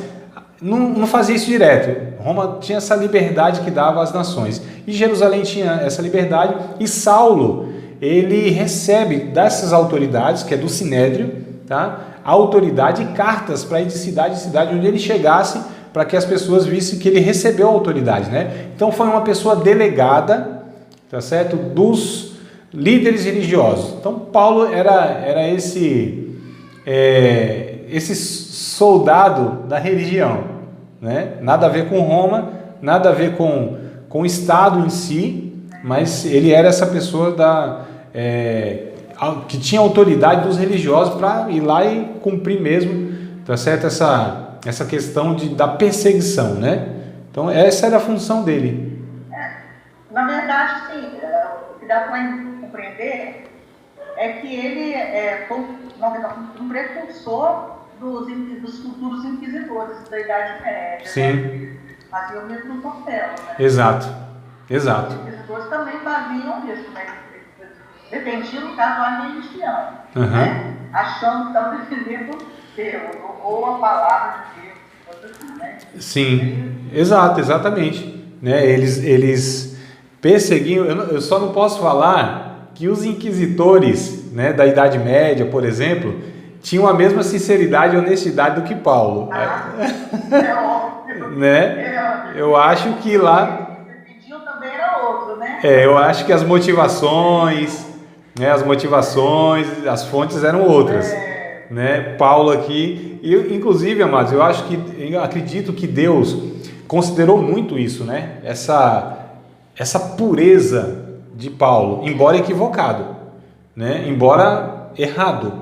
não fazia isso direto. Roma tinha essa liberdade que dava às nações. E Jerusalém tinha essa liberdade. E Saulo, ele recebe dessas autoridades, que é do Sinédrio, tá? A autoridade e cartas para ir de cidade em cidade, onde ele chegasse, para que as pessoas vissem que ele recebeu a autoridade, né? Então foi uma pessoa delegada, tá certo? Dos líderes religiosos. Então Paulo era esse soldado da religião, né? Nada a ver com Roma, nada a ver com o Estado em si, mas ele era essa pessoa que tinha autoridade dos religiosos para ir lá e cumprir mesmo, tá certo? Essa questão da perseguição, né? Então essa era a função dele. Na verdade, sim, o que dá para compreender é que ele foi um precursor dos futuros inquisidores da Idade Média. Sim. Né? Faziam o mesmo papel. Né? Exato. Os inquisidores também faziam isso, né? Defendiam o caso arminiano, né? Achando que estavam defendendo Deus, ou a palavra de Deus, coisa assim, né? Sim, exatamente. Né? Eles perseguiam. Eu só não posso falar que os inquisitores, né, da Idade Média, por exemplo, tinham a mesma sinceridade e honestidade do que Paulo. É óbvio. Né? Eu acho que lá. Também era outro, né? Eu acho que as motivações, né, as fontes eram outras. Né? Paulo aqui, inclusive, amados, eu acredito que Deus considerou muito isso, né? Essa pureza de Paulo, embora equivocado, né? Embora errado,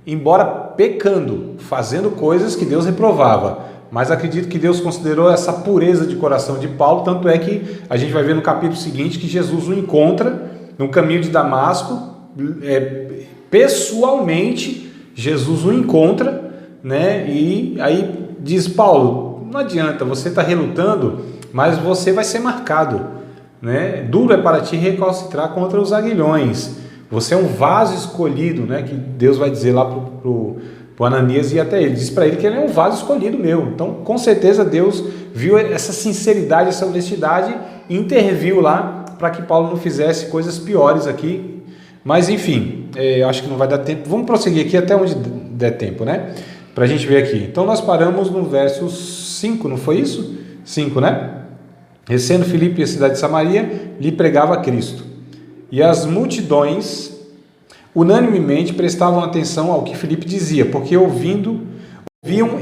embora pecando, fazendo coisas que Deus reprovava. Mas acredito que Deus considerou essa pureza de coração de Paulo, tanto é que a gente vai ver no capítulo seguinte que Jesus o encontra no caminho de Damasco, pessoalmente Jesus o encontra, né? E aí diz: Paulo, não adianta, você está relutando, mas você vai ser marcado, né? Duro é para ti recalcitrar contra os aguilhões, você é um vaso escolhido, né? Que Deus vai dizer lá pro Ananias e até ele, diz para ele que ele é um vaso escolhido meu. Então, com certeza Deus viu essa sinceridade, essa honestidade e interviu lá para que Paulo não fizesse coisas piores aqui. Mas enfim, acho que não vai dar tempo. Vamos prosseguir aqui até onde der tempo, né? Para a gente ver aqui. Então, nós paramos no verso 5, não foi isso? 5, né? Descendo Filipe a cidade de Samaria, lhe pregava Cristo. E as multidões unanimemente prestavam atenção ao que Filipe dizia, porque ouviam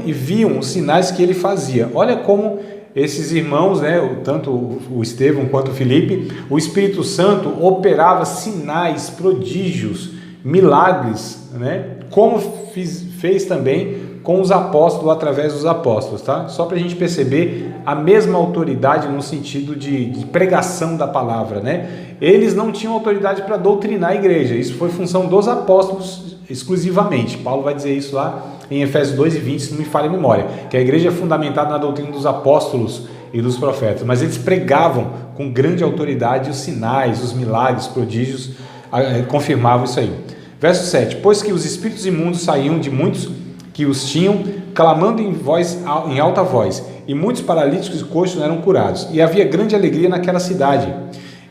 e viam os sinais que ele fazia. Olha como esses irmãos, né, tanto o Estevão quanto o Filipe, o Espírito Santo operava sinais, prodígios, milagres, né, como fez também com os apóstolos, através dos apóstolos, tá? Só para a gente perceber a mesma autoridade no sentido de pregação da palavra, né? Eles não tinham autoridade para doutrinar a igreja, isso foi função dos apóstolos exclusivamente. Paulo vai dizer isso lá em Efésios 2:20, se não me falha a memória, que a igreja é fundamentada na doutrina dos apóstolos e dos profetas, mas eles pregavam com grande autoridade os sinais, os milagres, os prodígios, confirmavam isso aí. Verso 7, pois que os espíritos imundos saíam de muitos que os tinham, clamando em alta voz, e muitos paralíticos e coxos eram curados, e havia grande alegria naquela cidade.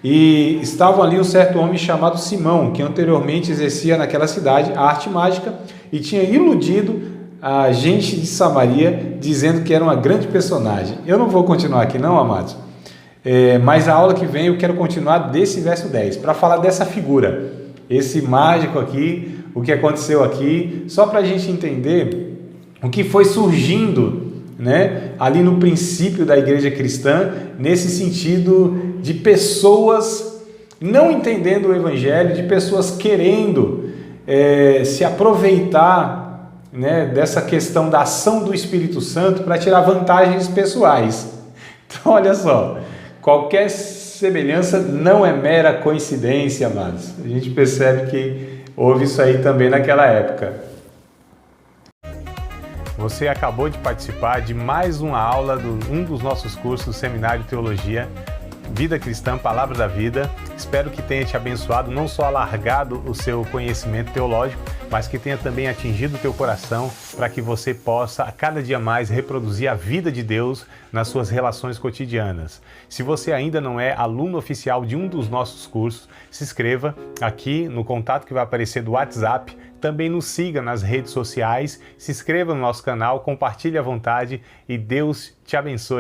E estava ali um certo homem chamado Simão, que anteriormente exercia naquela cidade a arte mágica e tinha iludido a gente de Samaria, dizendo que era uma grande personagem. Eu não vou continuar aqui não, amados, mas a aula que vem eu quero continuar desse verso 10, para falar dessa figura, esse mágico aqui, o que aconteceu aqui, só para a gente entender o que foi surgindo, né, ali no princípio da igreja cristã, nesse sentido de pessoas não entendendo o evangelho, de pessoas querendo se aproveitar, né, dessa questão da ação do Espírito Santo para tirar vantagens pessoais. Então, olha só, qualquer semelhança não é mera coincidência, amados. A gente percebe que houve isso aí também naquela época. Você acabou de participar de mais uma aula de um dos nossos cursos do Seminário de Teologia, Vida Cristã, Palavra da Vida. Espero que tenha te abençoado, não só alargado o seu conhecimento teológico, mas que tenha também atingido o teu coração para que você possa a cada dia mais reproduzir a vida de Deus nas suas relações cotidianas. Se você ainda não é aluno oficial de um dos nossos cursos, se inscreva aqui no contato que vai aparecer do WhatsApp. Também nos siga nas redes sociais, se inscreva no nosso canal, compartilhe à vontade e Deus te abençoe.